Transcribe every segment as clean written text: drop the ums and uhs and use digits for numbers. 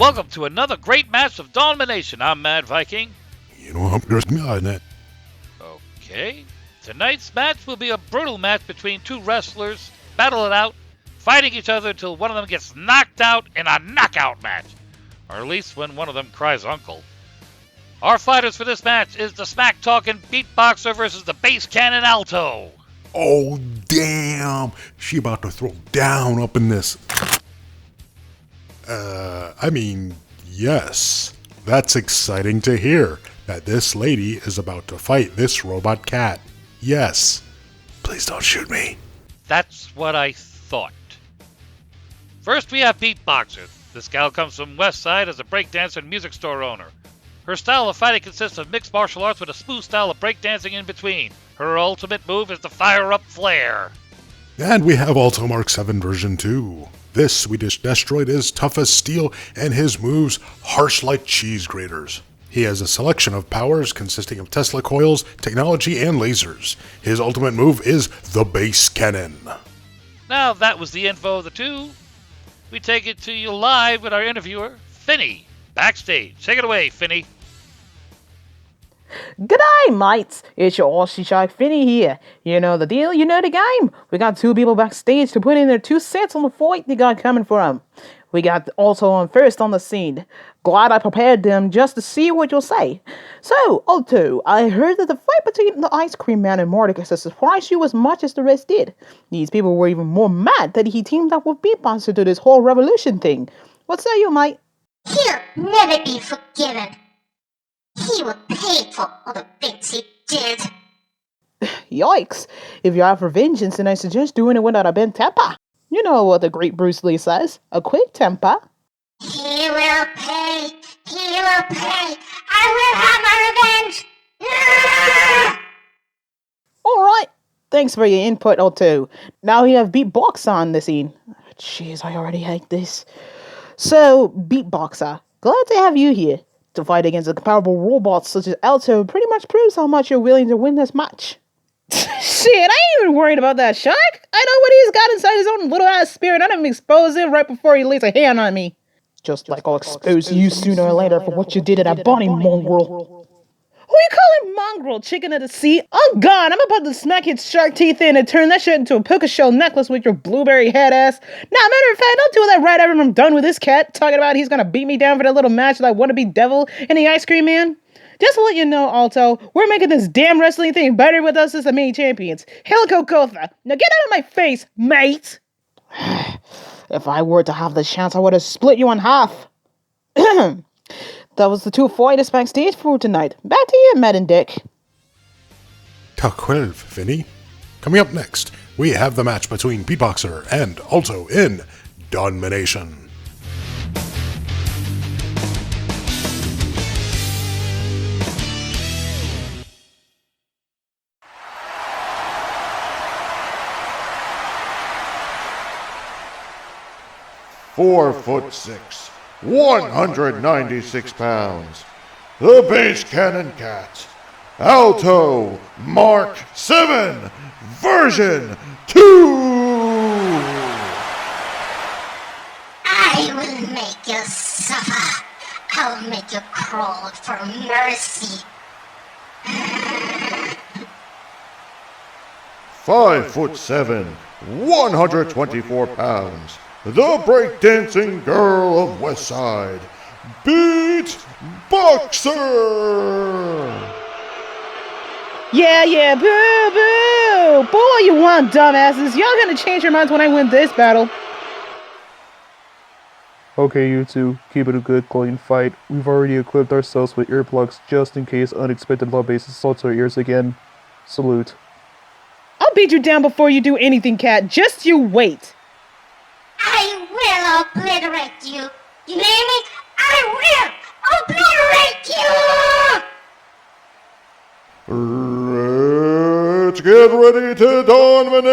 Welcome to another great match of Dawnmination. I'm Mad Viking. Okay. Tonight's match will be a brutal match between two wrestlers, battle it out, fighting each other until one of them gets knocked out in a knockout match. Or at least when one of them cries uncle. Our fighters for this match is the smack-talking Beatboxer versus the bass cannon Alto. Oh, damn. She about to throw down up in this. Yes. That's exciting to hear, that this lady is about to fight this robot cat. Yes. Please don't shoot me. That's what I thought. First, we have Beatboxer. This gal comes from West Side as a breakdancer and music store owner. Her style of fighting consists of mixed martial arts with a smooth style of breakdancing in between. Her ultimate move is the fire-up flare. And we have Alto Mark 7 version 2. This Swedish destroid is tough as steel, and his moves harsh like cheese graters. He has a selection of powers consisting of Tesla coils, technology, and lasers. His ultimate move is the bass cannon. Now that was the info of the two. We take it to you live with our interviewer, Finny, backstage. Take it away, Finny. G'day, mates! It's your Aussie Shark Finny here. You know the deal, you know the game. We got two people backstage to put in their 2 cents on the fight they got coming for them. We got Alto on first on the scene. Glad I prepared them just to see what you'll say. So, Alto, I heard that the fight between the Ice Cream Man and Mordecai surprised you as much as the rest did. These people were even more mad that he teamed up with Beatboxer to this whole revolution thing. What say you, mate? He'll never be forgiven. He will pay for all the things he did. Yikes. If you're out for vengeance, then I suggest doing it without a bent temper. You know what the great Bruce Lee says, a quick temper. He will pay. He will pay. I will have my revenge. Alright, thanks for your input, Alto. Now we have Beatboxer on the scene. Jeez, I already hate this. So, Beatboxer, glad to have you here. To fight against the comparable robots such as Alto pretty much proves how much you're willing to win this match. Shit, I ain't even worried about that shark. I know what he's got inside his own little ass spirit. I'm gonna expose him right before he lays a hand on me. Just like I'll expose you sooner or later for what you did to that bunny mongrel. Who you calling mongrel, chicken of the sea? Oh god, I'm about to smack its shark teeth in and turn that shit into a puka shell necklace with your blueberry head ass. Nah, matter of fact, I'll do that right after I'm done with this cat, talking about he's gonna beat me down for that little match with that wannabe devil and the Ice Cream Man. Just to let you know, Alto, we're making this damn wrestling thing better with us as the main champions. Helico Kotha, now get out of my face, mate! If I were to have the chance, I would have split you in half. That was the two fighters backstage for tonight. Back to you, Matt and Dick. Tack själv, Finny. Coming up next, we have the match between Beatboxer and Alto in Dawnmination. "4'6", 196 pounds. The Bass Cannon Cat. Alto Mark 7 version 2. I will make you suffer. I'll make you crawl for mercy. 5'7", 124 pounds. The breakdancing girl of West Side, Beatboxer! Yeah, boo! Boy, you want dumbasses. Y'all gonna change your minds when I win this battle. Okay, you two, keep it a good, clean fight. We've already equipped ourselves with earplugs just in case unexpected love base assaults our ears again. Salute. I'll beat you down before you do anything, cat. Just you wait. I will obliterate you. You hear me? I will obliterate you! Let's get ready to dominate!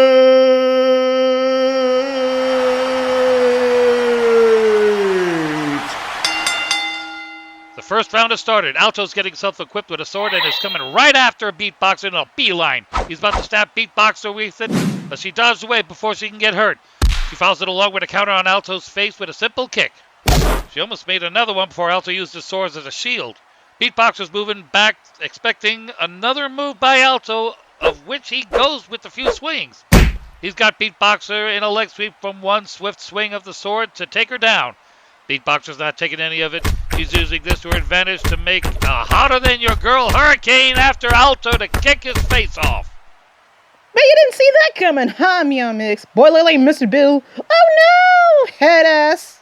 The first round has started. Alto's getting self-equipped with a sword and is coming right after Beatboxer in a beeline. He's about to stab Beatboxer with it, but she dodged away before she can get hurt. She follows it along with a counter on Alto's face with a simple kick. She almost made another one before Alto used his swords as a shield. Beatboxer's moving back, expecting another move by Alto, of which he goes with a few swings. He's got Beatboxer in a leg sweep from one swift swing of the sword to take her down. Beatboxer's not taking any of it. She's using this to her advantage to make a hotter-than-your-girl hurricane after Alto to kick his face off. But you didn't see that coming, huh, Meow Mix? Boiler like Mr. Bill. Oh no, head ass.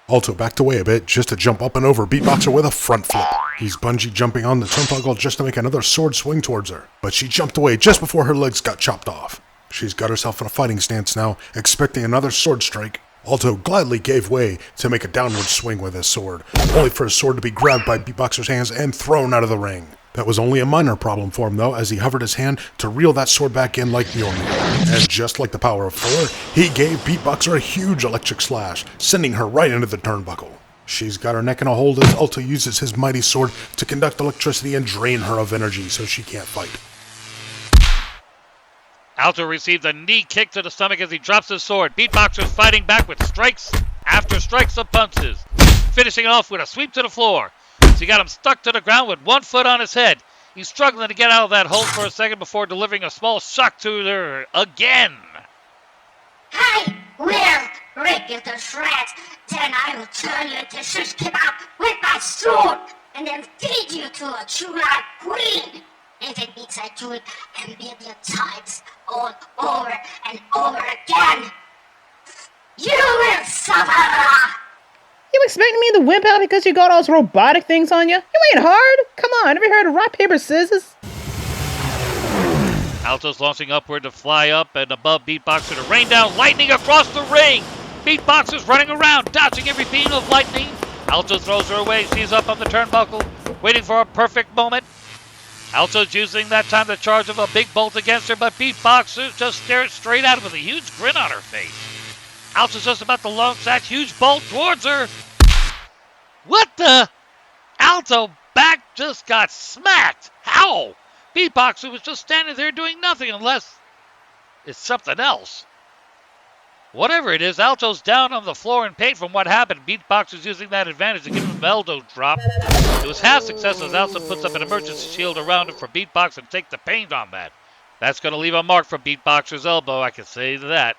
Alto backed away a bit just to jump up and over Beatboxer with a front flip. He's bungee jumping on the turnbuckle just to make another sword swing towards her, but she jumped away just before her legs got chopped off. She's got herself in a fighting stance now, expecting another sword strike. Alto gladly gave way to make a downward swing with his sword, only for his sword to be grabbed by Beatboxer's hands and thrown out of the ring. That was only a minor problem for him, though, as he hovered his hand to reel that sword back in like Mjolnir. And just like the power of Thor, he gave Beatboxer a huge electric slash, sending her right into the turnbuckle. She's got her neck in a hold as Alto uses his mighty sword to conduct electricity and drain her of energy so she can't fight. Alto receives a knee kick to the stomach as he drops his sword. Beatboxer's fighting back with strikes after strikes of punches, finishing off with a sweep to the floor. She got him stuck to the ground with one foot on his head. He's struggling to get out of that hold for a second before delivering a small shock to her again. I will rip you to shreds, then I will turn you into shish kebab with my sword, and then feed you to a true life queen. If it means I do it a million times, all over and over again, you will suffer! You expecting me to wimp out because you got all those robotic things on you? You ain't hard. Come on, ever heard of rock, paper, scissors? Alto's launching upward to fly up and above Beatboxer to rain down lightning across the ring. Beatboxer's running around, dodging every beam of lightning. Alto throws her away. She's up on the turnbuckle, waiting for a perfect moment. Alto's using that time to charge of a big bolt against her, but Beatboxer just stares straight at him with a huge grin on her face. Alto's just about to launch that huge bolt towards her. What the? Alto back just got smacked. How? Beatboxer was just standing there doing nothing unless it's something else. Whatever it is, Alto's down on the floor in pain from what happened. Beatboxer's using that advantage to give him an elbow drop. It was half success as Alto puts up an emergency shield around him for Beatboxer to take the pain on that. That's going to leave a mark for Beatboxer's elbow, I can say that.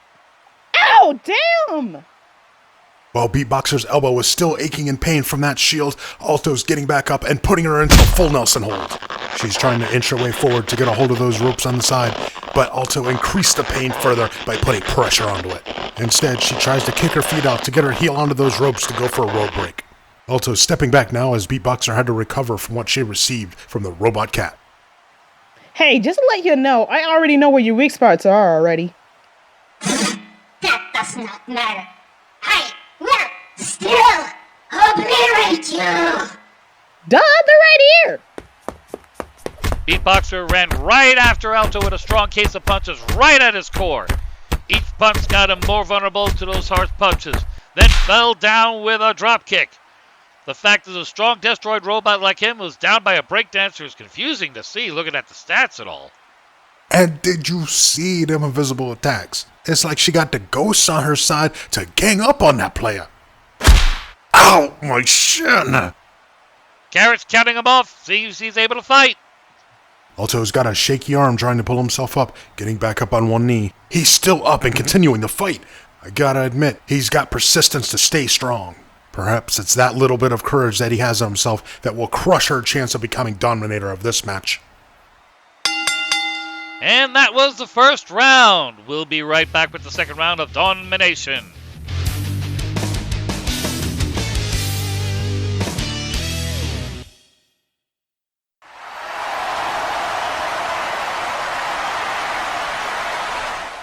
Ow, damn! While Beatboxer's elbow was still aching in pain from that shield, Alto's getting back up and putting her into a full Nelson hold. She's trying to inch her way forward to get a hold of those ropes on the side, but Alto increased the pain further by putting pressure onto it. Instead, she tries to kick her feet out to get her heel onto those ropes to go for a rope break. Alto's stepping back now as Beatboxer had to recover from what she received from the robot cat. Hey, just to let you know, I already know where your weak spots are already. That does not matter. I will still obliterate you! Duh, they're right here! Beatboxer ran right after Alto with a strong case of punches right at his core. Each punch got him more vulnerable to those harsh punches, then fell down with a drop kick. The fact that a strong destroyed robot like him was down by a breakdancer is confusing to see looking at the stats and all. And did you see them invisible attacks? It's like she got the ghosts on her side to gang up on that player. Ow, my shin! Garrett's counting him off, sees he's able to fight. Alto's got a shaky arm trying to pull himself up, getting back up on one knee. He's still up and continuing the fight. I gotta admit, he's got persistence to stay strong. Perhaps it's that little bit of courage that he has in himself that will crush her chance of becoming Dawnminator of this match. And that was the first round. We'll be right back with the second round of Dawnmination.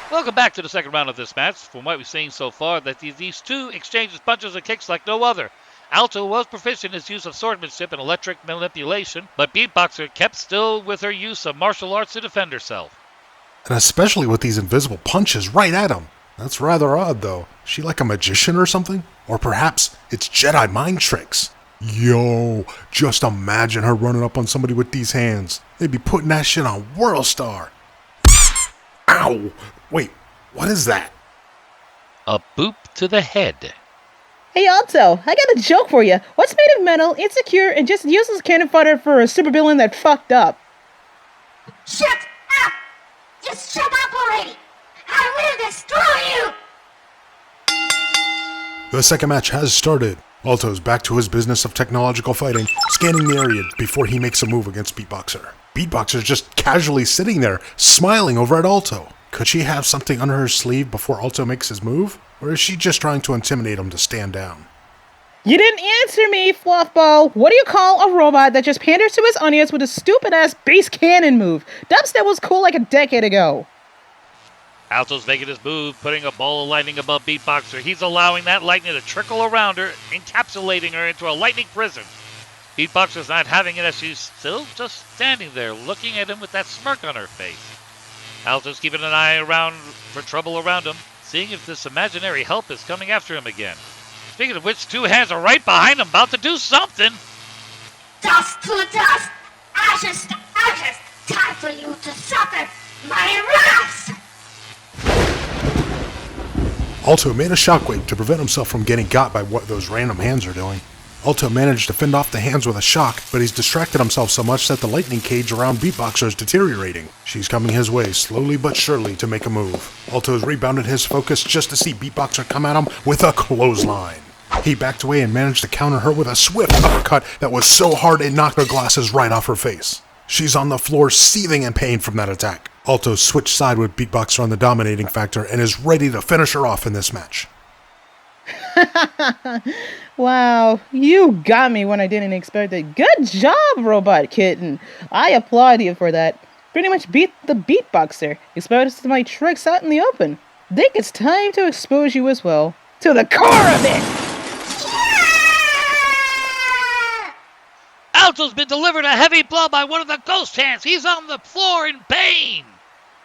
Welcome back to the second round of this match. From what we've seen so far, that these two exchanges punches and kicks like no other. Alto was proficient in his use of swordsmanship and electric manipulation, but Beatboxer kept still with her use of martial arts to defend herself. And especially with these invisible punches right at him. That's rather odd, though. Is she like a magician or something? Or perhaps it's Jedi mind tricks? Yo, just imagine her running up on somebody with these hands. They'd be putting that shit on World Star. Ow! Wait, what is that? A boop to the head. Hey Alto, I got a joke for you. What's made of metal, insecure, and just useless cannon fodder for a supervillain that fucked up? Shut up! Just shut up already! I will destroy you! The second match has started. Alto's back to his business of technological fighting, scanning the area before he makes a move against Beatboxer. Beatboxer's just casually sitting there, smiling over at Alto. Could she have something under her sleeve before Alto makes his move? Or is she just trying to intimidate him to stand down? You didn't answer me, Fluffball. What do you call a robot that just panders to his audience with a stupid-ass base cannon move? Dubstep was cool like a decade ago. Alto's making his move, putting a ball of lightning above Beatboxer. He's allowing that lightning to trickle around her, encapsulating her into a lightning prison. Beatboxer's not having it as she's still just standing there, looking at him with that smirk on her face. Alto's keeping an eye around for trouble around him, seeing if this imaginary help is coming after him again. Speaking of which, two hands are right behind him, about to do something. Dust to dust! Ashes to ashes! Time for you to suffer my wrath! Alto made a shockwave to prevent himself from getting got by what those random hands are doing. Alto managed to fend off the hands with a shock, but he's distracted himself so much that the lightning cage around Beatboxer is deteriorating. She's coming his way, slowly but surely, to make a move. Alto's rebounded his focus just to see Beatboxer come at him with a clothesline. He backed away and managed to counter her with a swift uppercut that was so hard it knocked her glasses right off her face. She's on the floor seething in pain from that attack. Alto switched side with Beatboxer on the dominating factor and is ready to finish her off in this match. Wow, you got me when I didn't expect it. Good job, Robot Kitten. I applaud you for that. Pretty much beat the Beatboxer. Exposed my tricks out in the open. Think it's time to expose you as well. To the core of it! Alto's been delivered a heavy blow by one of the ghost hands. He's on the floor in pain.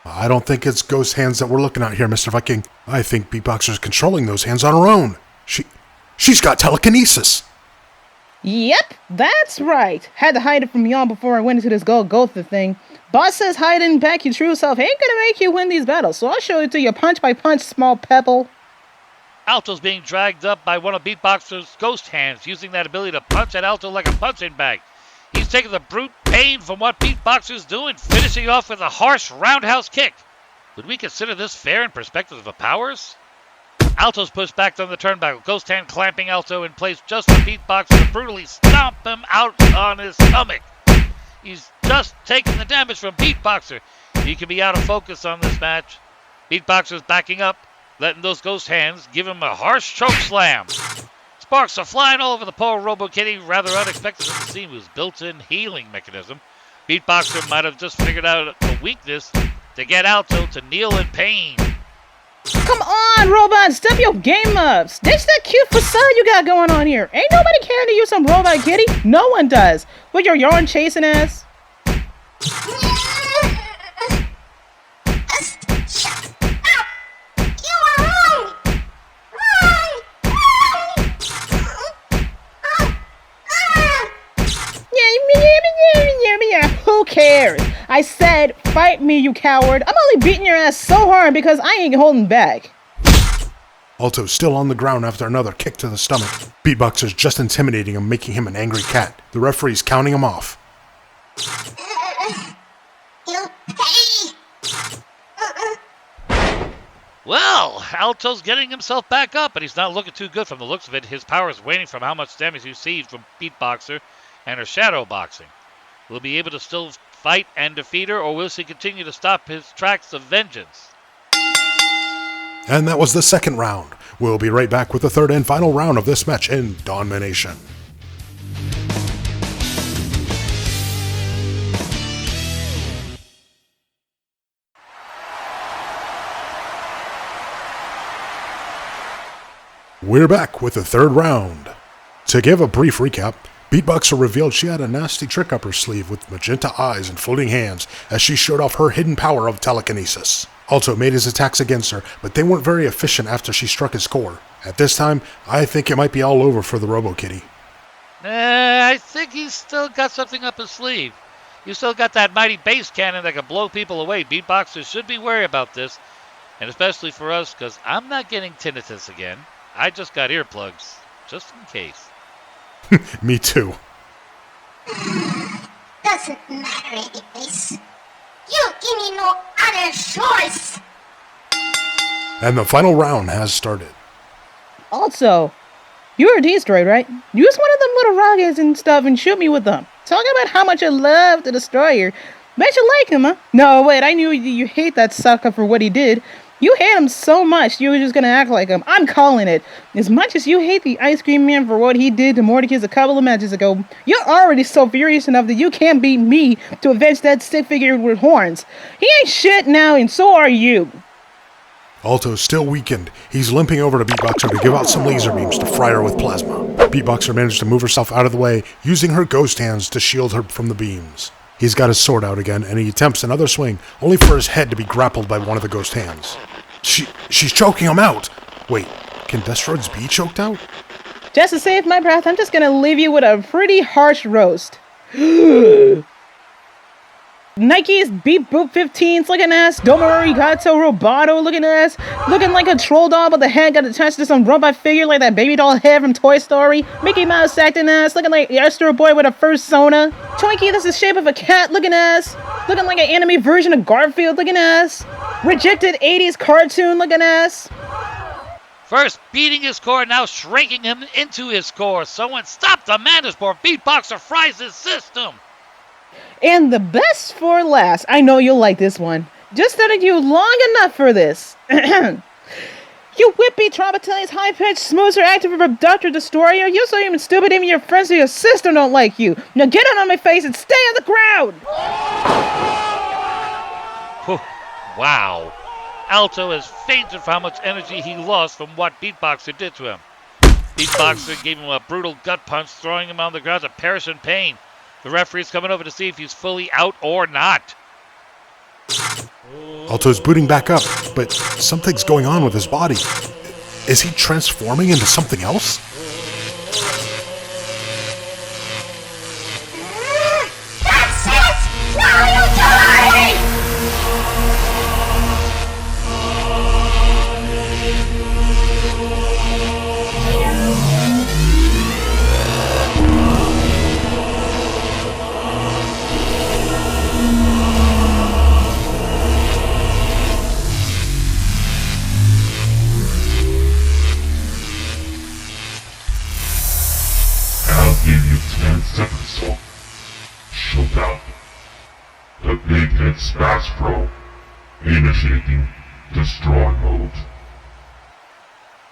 I don't think it's ghost hands that we're looking at here, Mr. Viking. I think Beatboxer's controlling those hands on her own. She's got telekinesis. Yep, that's right. Had to hide it from y'all before I went into this Golgotha thing. Boss says hiding back your true self ain't gonna make you win these battles, so I'll show it to you punch by punch, small pebble. Alto's being dragged up by one of Beatboxer's ghost hands, using that ability to punch at Alto like a punching bag. He's taking the brute pain from what Beatboxer's doing, finishing off with a harsh roundhouse kick. Would we consider this fair in perspective of powers? Alto's pushed back on the turnbuckle, ghost hand clamping Alto in place just for Beatboxer to brutally stomp him out on his stomach. He's just taking the damage from Beatboxer. He can be out of focus on this match. Beatboxer's backing up, letting those ghost hands give him a harsh choke slam. Sparks are flying all over the poor Robo-Kitty, rather unexpected to see his built-in healing mechanism. Beatboxer might have just figured out a weakness to get Alto to kneel in pain. Come on, Robot, step your game up. Ditch that cute facade you got going on here. Ain't nobody caring to use some Robot Kitty. No one does. With your yarn chasing ass. Shut up! You are wrong! Yeah, who cares? I said, fight me, you coward. I'm only beating your ass so hard because I ain't holding back. Alto's still on the ground after another kick to the stomach. Beatboxer's just intimidating him, making him an angry cat. The referee's counting him off. You pay! Well, Alto's getting himself back up, but he's not looking too good from the looks of it. His power is waning from how much damage he received from Beatboxer and her shadow boxing. Will he be able to still fight and defeat her, or will she continue to stop his tracks of vengeance? And that was the second round. We'll be right back with the third and final round of this match in Dawnmination. We're back with the third round. To give a brief recap, Beatboxer revealed she had a nasty trick up her sleeve with magenta eyes and floating hands as she showed off her hidden power of telekinesis. Alto made his attacks against her, but they weren't very efficient after she struck his core. At this time, I think it might be all over for the Robo-Kitty. I think he's still got something up his sleeve. You still got that mighty bass cannon that can blow people away. Beatboxer should be wary about this, and especially for us, because I'm not getting tinnitus again. I just got earplugs. just in case. Me too. Doesn't matter anyways. You give me no other choice. And the final round has started. Also, you're a destroyed, right? Use one of them little rockets and stuff and shoot me with them. Talk about how much I love the destroyer. Bet you like him, huh? No, wait, I knew you hate that sucker for what he did. You hate him so much, you were just gonna act like him. I'm calling it. As much as you hate the Ice Cream Man for what he did to Mordecai's a couple of matches ago, you're already so furious enough that you can't beat me to avenge that stick figure with horns. He ain't shit now, and so are you. Alto's still weakened. He's limping over to Beatboxer to give out some laser beams to fry her with plasma. Beatboxer managed to move herself out of the way, using her ghost hands to shield her from the beams. He's got his sword out again, and he attempts another swing, only for his head to be grappled by one of the ghost hands. She's choking him out! Wait, can Destroids be choked out? Just to save my breath, I'm just gonna leave you with a pretty harsh roast. Nike's Beat Boot 15s looking ass, Domo Arigato Roboto looking ass, looking like a troll doll but the head got attached to some robot figure like that baby doll head from Toy Story, Mickey Mouse acting ass, looking like Astro Boy with a first Sona, Twinkie that's the shape of a cat looking ass, looking like an anime version of Garfield looking ass, rejected 80s cartoon looking ass. First beating his core, now shrinking him into his core. Someone stop the madness before Beatboxer fries his system. And the best for last. I know you'll like this one. Just studied you long enough for this. You whippy, traumatized, high-pitched, smooth, active, reproductive destroyer. You're so even stupid even your friends or your sister don't like you. Now get out of my face and stay on the ground! Wow. Alto has fainted for how much energy he lost from what Beatboxer did to him. Beatboxer gave him a brutal gut punch, throwing him on the ground to perish in pain. The referee's coming over to see if he's fully out or not. Alto's booting back up, but something's going on with his body. Is he transforming into something else? That's it! Now you die! Give you 10 seconds to showdown. The Big Head Smash Pro. Initiating Destroy Mode.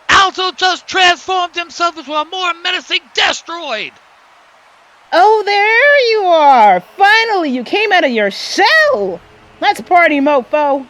Alto just transformed himself into a more menacing Destroid! Oh, there you are! Finally, you came out of your shell! Let's party, mofo!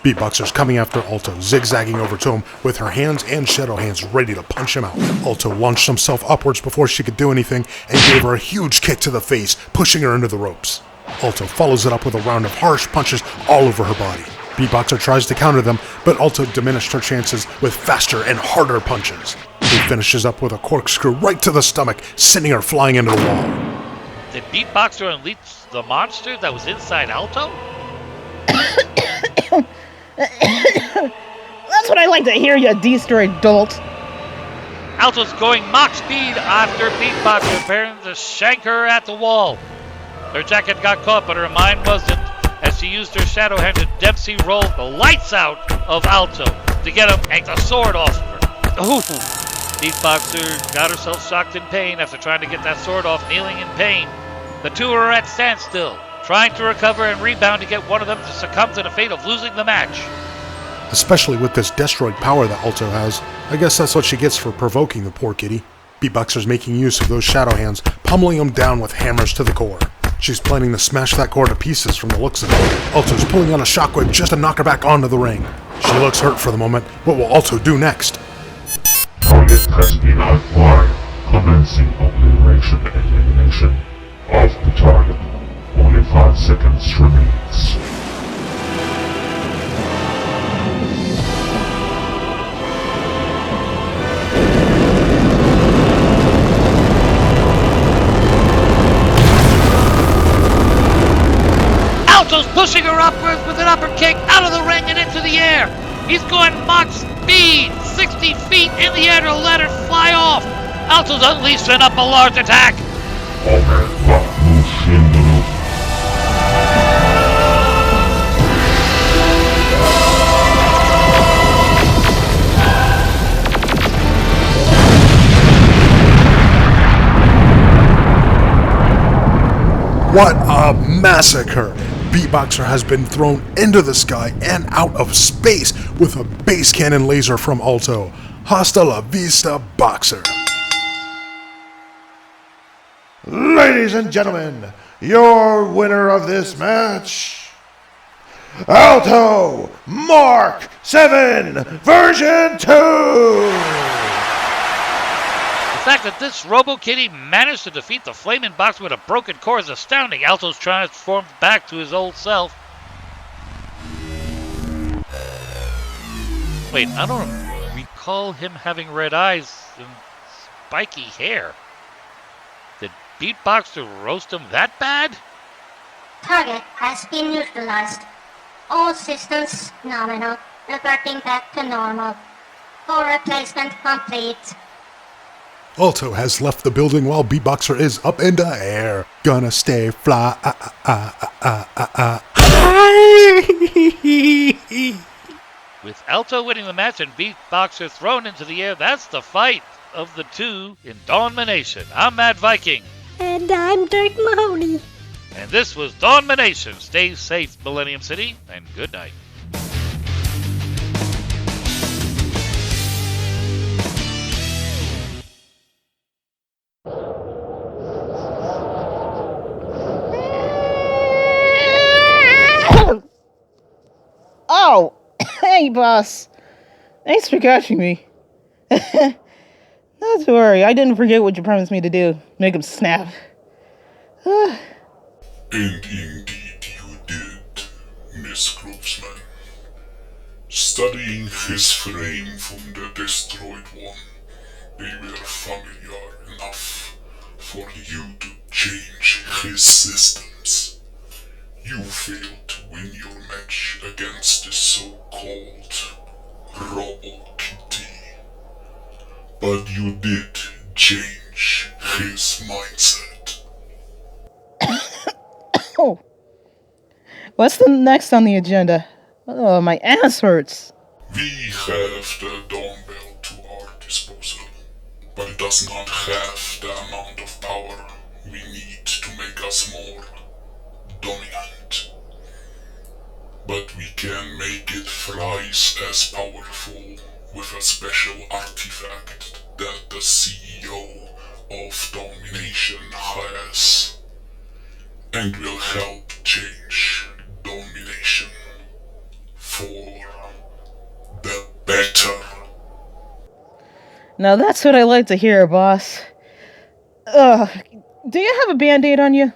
Beatboxer's coming after Alto, zigzagging over to him with her hands and shadow hands ready to punch him out. Alto launched himself upwards before she could do anything and gave her a huge kick to the face, pushing her into the ropes. Alto follows it up with a round of harsh punches all over her body. Beatboxer tries to counter them, but Alto diminished her chances with faster and harder punches. He finishes up with a corkscrew right to the stomach, sending her flying into the wall. Did Beatboxer unleash the monster that was inside Alto? That's what I like to hear, you destroyed dolt. Alto's going Mach speed after Beatboxer, preparing to shank her at the wall. Her jacket got caught, but her mind wasn't, as she used her shadow hand to Dempsey roll the lights out of Alto to get him yank the sword off of her. Ooh. Beatboxer got herself shocked in pain after trying to get that sword off, kneeling in pain. The two are at standstill, trying to recover and rebound to get one of them to succumb to the fate of losing the match. Especially with this Destroid power that Alto has. I guess that's what she gets for provoking the poor kitty. Beatboxer's making use of those shadow hands, pummeling him down with hammers to the core. She's planning to smash that core to pieces from the looks of it. Alto's pulling out a shockwave just to knock her back onto the ring. She looks hurt for the moment. What will Alto do next? Target has been acquired. Commencing obliteration and elimination of the target. Only 5 seconds remains. Alto's pushing her upwards with an upper kick out of the ring and into the air. He's going Mach speed, 60 feet in the air to let it fly off. Alto's unleashing up a large attack. What a massacre! Beatboxer has been thrown into the sky and out of space with a base cannon laser from Alto. Hasta la vista, Boxer. Ladies and gentlemen, your winner of this match, Alto Mark 7 version 2! The fact that this Robo-Kitty managed to defeat the Flaming Boxer with a broken core is astounding. Alto's transformed back to his old self. Wait, I don't recall him having red eyes and spiky hair. Did Beatboxer roast him that bad? Target has been neutralized. All systems nominal, reverting back to normal. Core replacement complete. Alto has left the building while Beatboxer is up in the air. Gonna stay fly. With Alto winning the match and Beatboxer thrown into the air, that's the fight of the two in Dawnmination. I'm Mad Viking. And I'm Dirk Mahoney. And this was Dawnmination. Stay safe, Millennium City, and good night. Oh, hey, boss. Thanks for catching me. Not to worry, I didn't forget what you promised me to do. Make him snap. And indeed you did, Miss Groupsman. Studying his frame from the destroyed one, they were familiar enough for you to change his systems. You failed to win your match against the so-called Robo-Kitty. But you did change his mindset. Oh. What's the next on the agenda? Oh, my ass hurts. We have the dumbbell to our disposal, but it does not have the amount of power we need to make us more dominant. But we can make it thrice as powerful with a special artifact that the CEO of Dawnmination has, and will help change Dawnmination for the better. Now that's what I like to hear, boss. Do you have a band-aid on you?